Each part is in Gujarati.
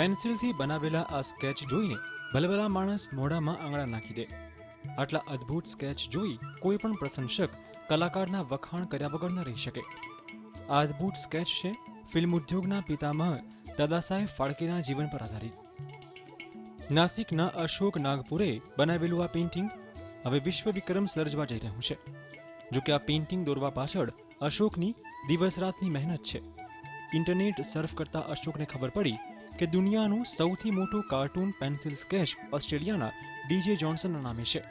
પેન્સિલથી બનાવેલા આ સ્કેચ જોઈને ભલભલા માણસ મોઢામાં આંગળા નાખી દે. આટલા અદ્ભુત સ્કેચ જોઈ કોઈ પણ પ્રશંસક કલાકારના વખાણ કર્યા વગર ન રહી શકે. આ અદ્ભુત સ્કેચ છે ફિલ્મ ઉદ્યોગના પિતામહ દાદાસાહેબ ફાળકેના જીવન પર આધારિત. નાસિકના અશોક નાગપુરે બનાવેલું આ પેઇન્ટિંગ હવે વિશ્વ વિક્રમ સર્જવા જઈ રહ્યું છે. જોકે આ પેઇન્ટિંગ દોરવા પાછળ અશોકની દિવસ રાતની મહેનત છે. ઇન્ટરનેટ સર્ફ કરતા અશોકને ખબર પડી કે દુનિયાનું સૌથી મોટું કાર્ટૂન પેન્સિલ સ્કેચ ઓસ્ટ્રેલિયાના ડીજે જોન્સનના નામે છે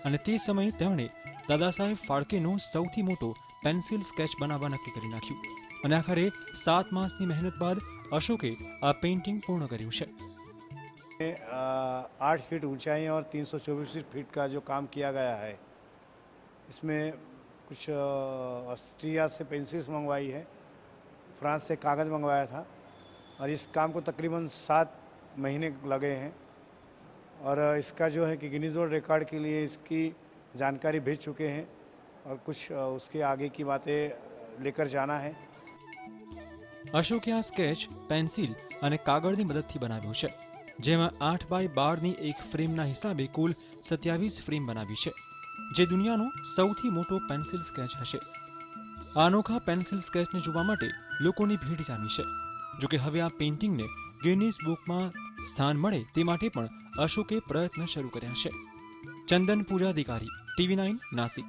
અને તે સમયે તેમણે દાદાસાહેબ ફાળકેનો સૌથી મોટો પેન્સિલ સ્કેચ બનાવવા નક્કી કરી નાખ્યું અને આખરે 7 માસની મહેનત બાદ અશોકે આ પેઇન્ટિંગ પૂર્ણ કર્યું છે. 8 फीट ऊंचाई और 324 फीट का जो काम किया गया है, इसमें कुछ ऑस्ट्रिया से पेंसिल्स मंगवाई है, फ्रांस से कागज़ मंगवाया था और इस काम को तकरीबन 7 महीने लगे हैं और इसका जो है कि गिनीज वर्ल्ड रिकॉर्ड के लिए इसकी जानकारी भेज चुके हैं और कुछ उसके आगे की बातें लेकर जाना है. અશોકે આ સ્કેચ પેન્સિલ અને કાગળની મદદથી બનાવ્યું છે, જેમાં 8x12ની એક ફ્રેમના હિસાબે કુલ 27 ફ્રેમ બનાવી છે, જે દુનિયાનો સૌથી મોટો પેન્સિલ સ્કેચ હશે. આ અનોખા પેન્સિલ સ્કેચને જોવા માટે લોકોની ભીડ જામી છે. જોકે હવે આ પેઇન્ટિંગને ગિનિસ બુકમાં સ્થાન મળે તે માટે પણ અશોકે પ્રયત્ન શરૂ કર્યા છે. ચંદન પૂજાધિકારી, TV9 નાસિક.